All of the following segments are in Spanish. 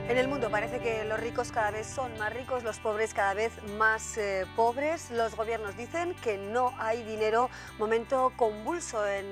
En el mundo parece que los ricos cada vez son más ricos, los pobres cada vez más pobres. Los gobiernos dicen que no hay dinero, momento convulso en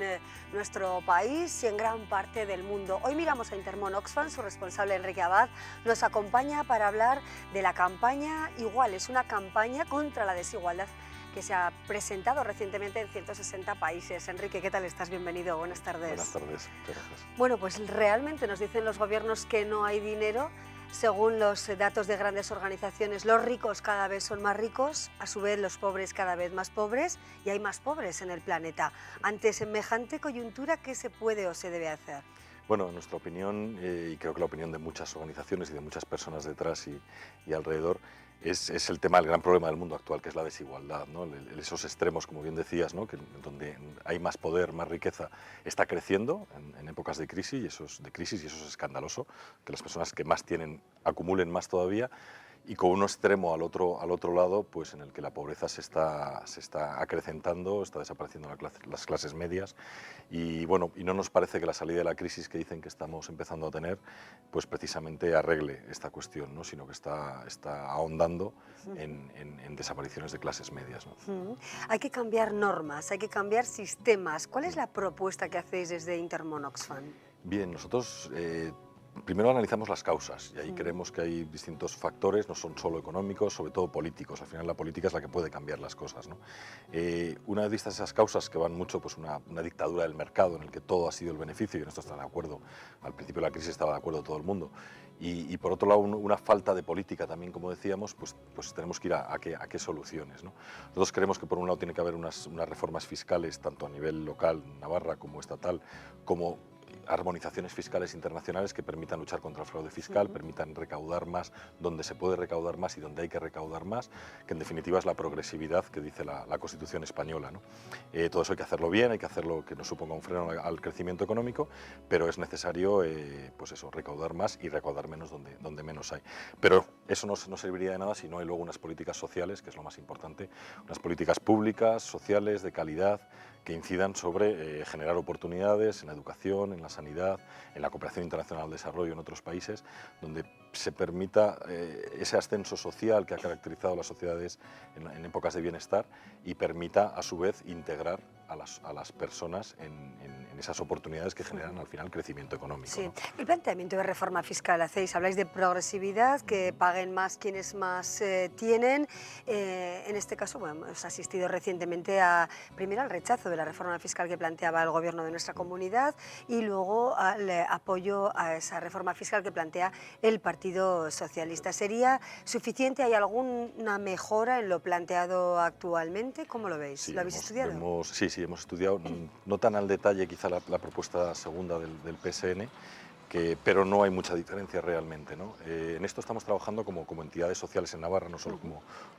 nuestro país y en gran parte del mundo. Hoy miramos a Intermón Oxfam, su responsable Enrique Abad nos acompaña para hablar de la campaña Igual. Es una campaña contra la desigualdad que se ha presentado recientemente en 160 países. Enrique, ¿qué tal estás? Bienvenido, buenas tardes. Buenas tardes, muchas gracias. Bueno, pues realmente nos dicen los gobiernos que no hay dinero. Según los datos de grandes organizaciones, los ricos cada vez son más ricos, a su vez los pobres cada vez más pobres y hay más pobres en el planeta. Ante semejante coyuntura, ¿qué se puede o se debe hacer? Bueno, en nuestra opinión, y creo que la opinión de muchas organizaciones y de muchas personas detrás y alrededor, es el tema, el gran problema del mundo actual, que es la desigualdad, ¿no? Esos extremos, como bien decías, ¿no? Que donde hay más poder, más riqueza, está creciendo en épocas de crisis, y eso es escandaloso, que las personas que más tienen acumulen más todavía, y con un extremo al otro lado, pues en el que la pobreza se está acrecentando, está desapareciendo las clases medias, y bueno, y no nos parece que la salida de la crisis que dicen que estamos empezando a tener, pues precisamente arregle esta cuestión, ¿no? Sino que está ahondando en desapariciones de clases medias, ¿no? Hay que cambiar normas, hay que cambiar sistemas. ¿Cuál es la propuesta que hacéis desde Intermón Oxfam? Bien, nosotros primero analizamos las causas y ahí creemos que hay distintos factores, no son solo económicos, sobre todo políticos. Al final la política es la que puede cambiar las cosas, ¿no? Una de vistas esas causas que van mucho, pues una dictadura del mercado en el que todo ha sido el beneficio, y en esto está de acuerdo, al principio de la crisis estaba de acuerdo todo el mundo, y por otro lado una falta de política también, como decíamos, pues tenemos que ir a qué soluciones, ¿no? Nosotros creemos que por un lado tiene que haber unas reformas fiscales, tanto a nivel local, Navarra, como estatal, como armonizaciones fiscales internacionales que permitan luchar contra el fraude fiscal, permitan recaudar más donde se puede recaudar más y donde hay que recaudar más, que en definitiva es la progresividad que dice la Constitución española, ¿no? Todo eso hay que hacerlo bien, hay que hacerlo que no suponga un freno al crecimiento económico, pero es necesario pues eso, recaudar más y recaudar menos donde menos hay. Pero eso no serviría de nada si no hay luego unas políticas sociales, que es lo más importante, unas políticas públicas, sociales, de calidad, que incidan sobre generar oportunidades en la educación, en la sanidad, en la cooperación internacional al desarrollo en otros países, donde se permita ese ascenso social que ha caracterizado las sociedades en épocas de bienestar y permita a su vez integrar a las personas en esas oportunidades que generan al final crecimiento económico, Sí. ¿no? El planteamiento de reforma fiscal hacéis, habláis de progresividad, que paguen más quienes más tienen. En este caso, bueno, hemos asistido recientemente primero al rechazo de la reforma fiscal que planteaba el gobierno de nuestra comunidad y luego al apoyo a esa reforma fiscal que plantea el Partido Socialista. ¿Sería suficiente? ¿Hay alguna mejora en lo planteado actualmente? ¿Cómo lo veis? Sí, ¿Lo habéis estudiado? sí, hemos estudiado, no tan al detalle quizá la propuesta segunda del PSN, pero no hay mucha diferencia realmente, ¿no? En esto estamos trabajando como entidades sociales en Navarra, no solo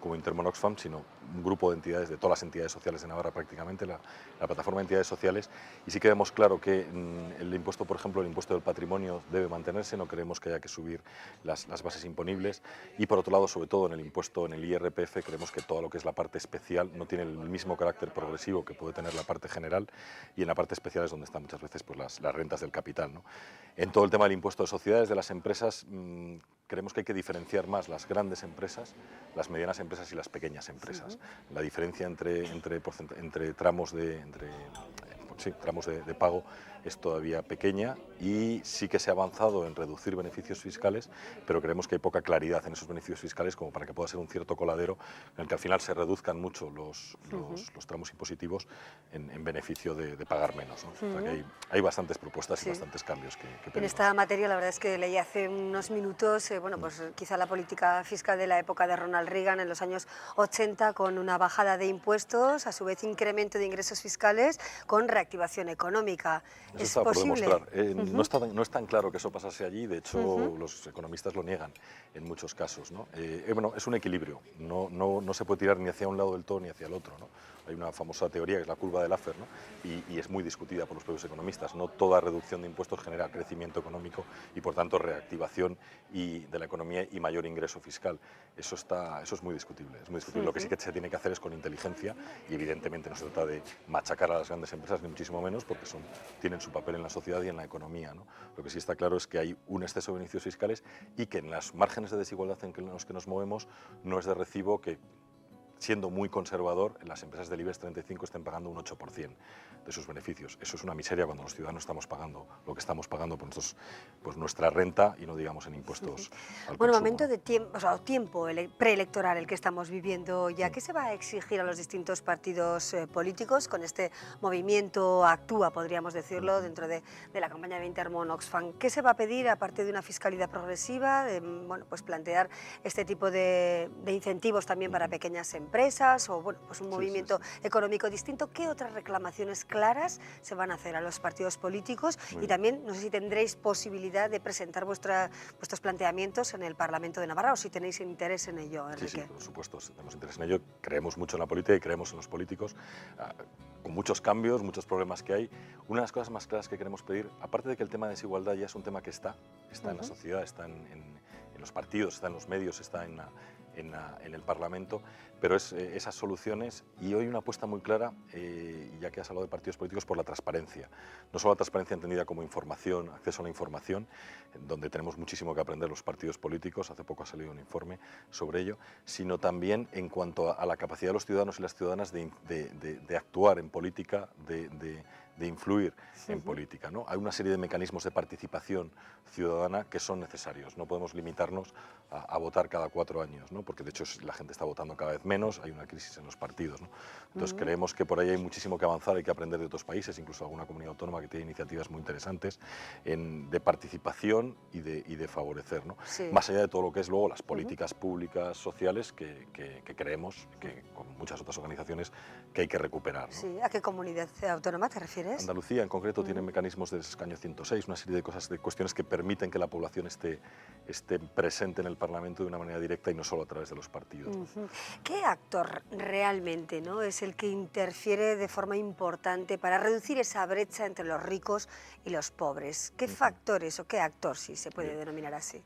como Intermón Oxfam, sino un grupo de entidades, de todas las entidades sociales de Navarra prácticamente, la plataforma de entidades sociales, y sí que vemos claro que el impuesto, por ejemplo, el impuesto del patrimonio debe mantenerse, no creemos que haya que subir las bases imponibles, y por otro lado, sobre todo en el impuesto, en el IRPF, creemos que todo lo que es la parte especial no tiene el mismo carácter progresivo que puede tener la parte general, y en la parte especial es donde están muchas veces pues, las rentas del capital, ¿no? En todo el tema del impuesto de sociedades, de las empresas, creemos que hay que diferenciar más las grandes empresas, las medianas empresas y las pequeñas empresas. La diferencia entre tramos tramos de pago es todavía pequeña, y sí que se ha avanzado en reducir beneficios fiscales, pero creemos que hay poca claridad en esos beneficios fiscales como para que pueda ser un cierto coladero en el que al final se reduzcan mucho los tramos impositivos en beneficio de pagar menos, ¿no? O sea que hay bastantes propuestas y bastantes cambios que En pedimos. esta materia, la verdad es que leí hace unos minutos, bueno, pues quizá la política fiscal de la época de Ronald Reagan en los años 80, con una bajada de impuestos, a su vez incremento de ingresos fiscales, con reactivación económica. Eso ¿Es está por posible? demostrar. No es tan claro que eso pasase allí, de hecho los economistas lo niegan en muchos casos, ¿no? Bueno, es un equilibrio, no se puede tirar ni hacia un lado del todo ni hacia el otro, ¿no? Hay una famosa teoría que es la curva de Laffer, ¿no? Y es muy discutida por los propios economistas. No toda reducción de impuestos genera crecimiento económico y, por tanto, reactivación de la economía y mayor ingreso fiscal. Eso es muy discutible. Es muy discutible. Lo que sí que se tiene que hacer es con inteligencia y, evidentemente, no se trata de machacar a las grandes empresas, ni muchísimo menos, porque tienen su papel en la sociedad y en la economía, ¿no? Lo que sí está claro es que hay un exceso de beneficios fiscales y que en los márgenes de desigualdad en los que nos movemos no es de recibo que, siendo muy conservador, las empresas del IBEX 35 estén pagando un 8% de sus beneficios. Eso es una miseria cuando los ciudadanos estamos pagando lo que estamos pagando por nuestra renta y no digamos en impuestos al Bueno, consumo, momento ¿no? de tiempo, o sea, tiempo preelectoral el que estamos viviendo ya. ¿Qué se va a exigir a los distintos partidos políticos con este movimiento Actúa, podríamos decirlo, dentro de la campaña de Intermón Oxfam? ¿Qué se va a pedir, aparte de una fiscalidad progresiva, de, bueno, pues plantear este tipo de incentivos también para pequeñas empresas o, bueno, pues un movimiento económico distinto? ¿Qué otras reclamaciones claras se van a hacer a los partidos políticos? Y también, no sé si tendréis posibilidad de presentar vuestros planteamientos en el Parlamento de Navarra o si tenéis interés en ello, Enrique. Sí, por supuesto, tenemos interés en ello. Creemos mucho en la política y creemos en los políticos. Con muchos cambios, muchos problemas que hay. Una de las cosas más claras que queremos pedir, aparte de que el tema de desigualdad ya es un tema que está en la sociedad, está en los partidos, está en los medios, está en el Parlamento, pero es esas soluciones, y hoy una apuesta muy clara, ya que has hablado de partidos políticos, por la transparencia. No solo la transparencia entendida como información, acceso a la información, donde tenemos muchísimo que aprender los partidos políticos, hace poco ha salido un informe sobre ello, sino también en cuanto a la capacidad de los ciudadanos y las ciudadanas de actuar en política, de influir en política, ¿no? Hay una serie de mecanismos de participación ciudadana que son necesarios. No podemos limitarnos a votar cada 4 años, ¿no? Porque de hecho la gente está votando cada vez menos, hay una crisis en los partidos, ¿no? Entonces creemos que por ahí hay muchísimo que avanzar, hay que aprender de otros países, incluso alguna comunidad autónoma que tiene iniciativas muy interesantes de participación y de favorecer, ¿no? Sí. Más allá de todo lo que es luego las políticas públicas sociales que creemos, que con muchas otras organizaciones, que hay que recuperar, ¿no? Sí. ¿A qué comunidad autónoma te refieres? Andalucía en concreto tiene mecanismos de escaño 106, una serie de cosas, de cuestiones que permiten que la población esté presente en el Parlamento de una manera directa y no solo a través de los partidos, ¿no? ¿Qué actor realmente, ¿no?, es el que interfiere de forma importante para reducir esa brecha entre los ricos y los pobres? ¿Qué factores o qué actor, si se puede denominar así?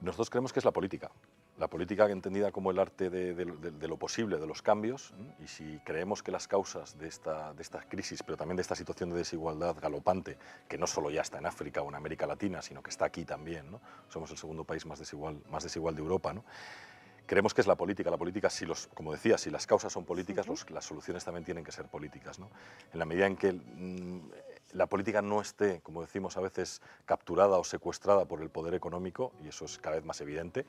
Nosotros creemos que es la política. La política entendida como el arte de lo posible, de los cambios, y si creemos que las causas de esta crisis, pero también de esta situación de desigualdad galopante, que no solo ya está en África o en América Latina, sino que está aquí también, ¿no? Somos el segundo país más desigual de Europa, ¿no? Creemos que es la política. La política, como decía, si las causas son políticas, las soluciones también tienen que ser políticas, ¿no? En la medida en que la política no esté, como decimos a veces, capturada o secuestrada por el poder económico, y eso es cada vez más evidente,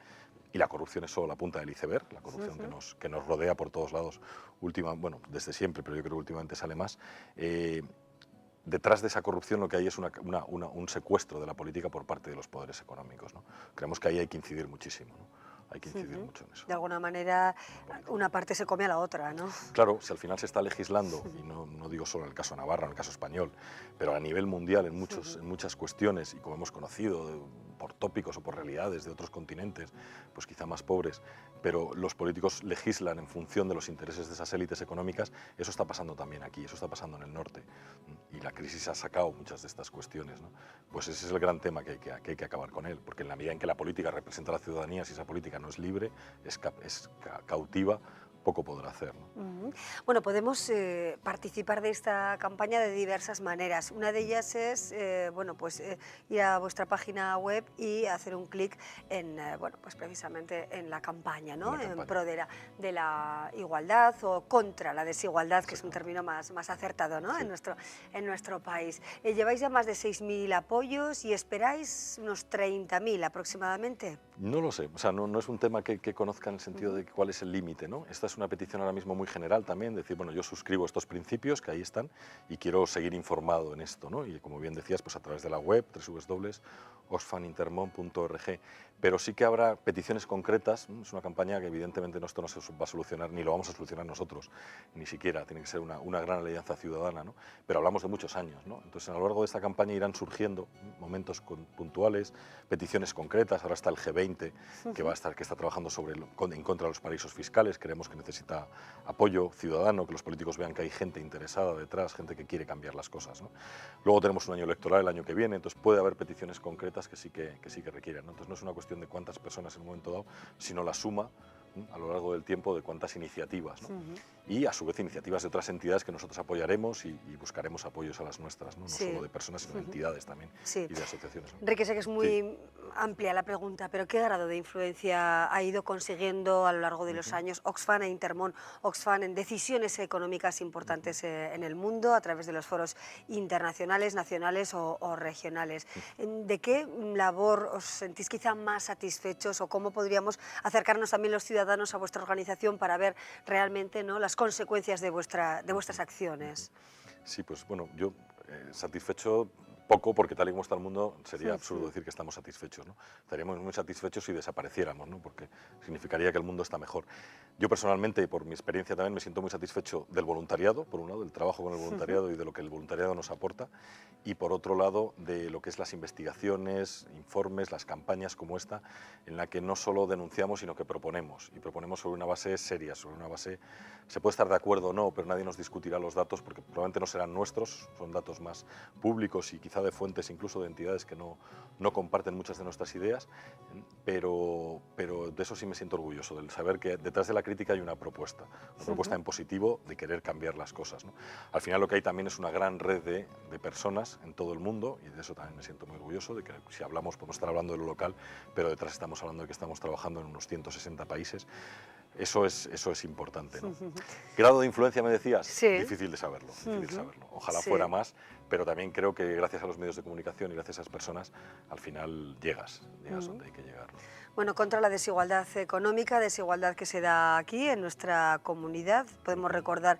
y la corrupción es solo la punta del iceberg, la corrupción que nos rodea por todos lados, desde siempre, pero yo creo que últimamente sale más. Detrás de esa corrupción lo que hay es un secuestro de la política por parte de los poderes económicos, ¿no? Creemos que ahí hay que incidir muchísimo, ¿no? Hay que incidir mucho en eso. De alguna manera, una parte se come a la otra, ¿no? Claro, si al final se está legislando, y no digo solo en el caso de Navarra, en el caso español, pero a nivel mundial en muchas cuestiones, y como hemos conocido, por tópicos o por realidades de otros continentes, pues quizá más pobres, pero los políticos legislan en función de los intereses de esas élites económicas, eso está pasando también aquí, eso está pasando en el norte, y la crisis ha sacado muchas de estas cuestiones, ¿no? Pues ese es el gran tema que hay que acabar con él, porque en la medida en que la política representa a la ciudadanía, si esa política no es libre, es cautiva, poco podrá hacer, ¿no? Bueno, podemos participar de esta campaña de diversas maneras. Una de ellas es ir a vuestra página web y hacer un clic en, precisamente en la campaña, ¿no? En pro de la igualdad o contra la desigualdad, que es un término más acertado, ¿no? En nuestro país. Lleváis ya más de 6.000 apoyos y esperáis unos 30.000 aproximadamente. No lo sé, o sea, no es un tema que conozca en el sentido de cuál es el límite, ¿no? Esta es una petición ahora mismo muy general también, decir, bueno, yo suscribo estos principios que ahí están y quiero seguir informado en esto, ¿no? Y como bien decías, pues a través de la web, www.oxfam.org, oxfamintermon.org, pero sí que habrá peticiones concretas. Es una campaña que evidentemente esto no se va a solucionar, ni lo vamos a solucionar nosotros, ni siquiera, tiene que ser una gran alianza ciudadana, ¿no? Pero hablamos de muchos años, ¿no? Entonces a lo largo de esta campaña irán surgiendo momentos puntuales, peticiones concretas. Ahora está el G20 que está trabajando en contra de los paraísos fiscales. Creemos que necesita apoyo ciudadano, que los políticos vean que hay gente interesada detrás, gente que quiere cambiar las cosas, ¿no? Luego tenemos un año electoral el año que viene, entonces puede haber peticiones concretas que sí que requieren, ¿no? Entonces no es una cuestión de cuántas personas en un momento dado, sino la suma a lo largo del tiempo de cuántas iniciativas, ¿no? Y a su vez iniciativas de otras entidades que nosotros apoyaremos y buscaremos apoyos a las nuestras, ¿no? No solo de personas, sino de entidades también y de asociaciones, ¿no? Enrique, sé que es muy amplia la pregunta, pero ¿qué grado de influencia ha ido consiguiendo a lo largo de los años Oxfam e Intermon, Oxfam en decisiones económicas importantes en el mundo a través de los foros internacionales, nacionales o regionales? ¿De qué labor os sentís quizá más satisfechos o cómo podríamos acercarnos también los ciudadanos a vuestra organización para ver realmente, ¿no?, las consecuencias de vuestras acciones? Sí, pues bueno, yo satisfecho poco, porque tal y como está el mundo sería absurdo decir que estamos satisfechos, ¿no? Estaríamos muy satisfechos si desapareciéramos, ¿no? Porque significaría que el mundo está mejor. Yo personalmente, y por mi experiencia también, me siento muy satisfecho del voluntariado, por un lado, del trabajo con el voluntariado y de lo que el voluntariado nos aporta, y por otro lado, de lo que es las investigaciones, informes, las campañas como esta, en la que no solo denunciamos, sino que proponemos, y proponemos sobre una base seria, sobre una base, se puede estar de acuerdo o no, pero nadie nos discutirá los datos, porque probablemente no serán nuestros, son datos más públicos y quizá de fuentes incluso de entidades que no comparten muchas de nuestras ideas, pero de eso sí me siento orgulloso, del saber que detrás de la crítica hay una propuesta en positivo de querer cambiar las cosas, ¿no? Al final lo que hay también es una gran red de personas en todo el mundo, y de eso también me siento muy orgulloso, de que si hablamos podemos estar hablando de lo local, pero detrás estamos hablando de que estamos trabajando en unos 160 países. Eso es importante, ¿no? ¿Grado de influencia me decías? Sí. Difícil de saberlo, difícil de saberlo. Ojalá fuera más, pero también creo que gracias a los medios de comunicación y gracias a esas personas, al final llegas donde hay que llegar, ¿no? Bueno, contra la desigualdad económica, desigualdad que se da aquí en nuestra comunidad. Podemos recordar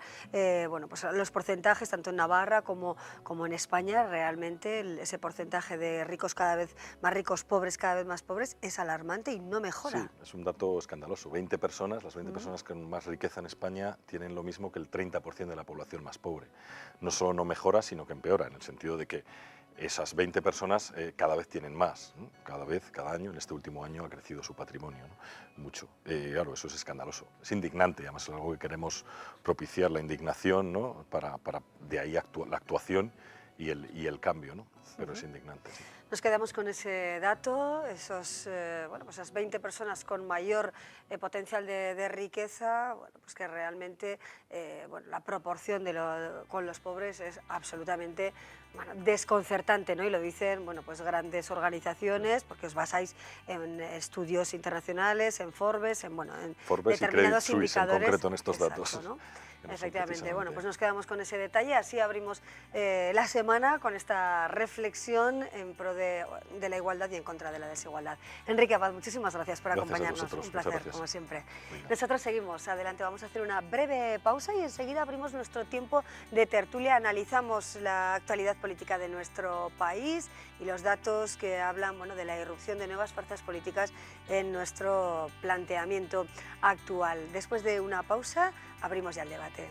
bueno, pues los porcentajes, tanto en Navarra como en España. Realmente ese porcentaje de ricos cada vez más ricos, pobres cada vez más pobres, es alarmante y no mejora. Sí, es un dato escandaloso. Las 20 personas con más riqueza en España tienen lo mismo que el 30% de la población más pobre. No solo no mejora, sino que empeora, en el sentido de que esas 20 personas cada vez tienen más, ¿no? Cada año, en este último año ha crecido su patrimonio, ¿no? Mucho. Claro, eso es escandaloso, es indignante, además es algo que queremos propiciar, la indignación, ¿no? Para de ahí la actuación y el cambio, ¿no? Pero es indignante, sí. Nos quedamos con ese dato, bueno, pues esas 20 personas con mayor potencial de riqueza, bueno, pues que realmente bueno, la proporción con los pobres es absolutamente, bueno, desconcertante, ¿no? Y lo dicen, bueno, pues grandes organizaciones, porque os basáis en estudios internacionales, en Forbes, en Forbes determinados y Credit Suisse, indicadores. en concreto, en estos datos. ¿No? Efectivamente, bueno, pues nos quedamos con ese detalle, así abrimos la semana con esta reflexión en pro de la igualdad y en contra de la desigualdad. Enrique Abad, muchísimas gracias por acompañarnos, un placer, como siempre. Venga. Nosotros seguimos adelante, vamos a hacer una breve pausa y enseguida abrimos nuestro tiempo de tertulia, analizamos la actualidad política de nuestro país y los datos que hablan, bueno, de la irrupción de nuevas fuerzas políticas en nuestro planteamiento actual. Después de una pausa, abrimos ya el debate.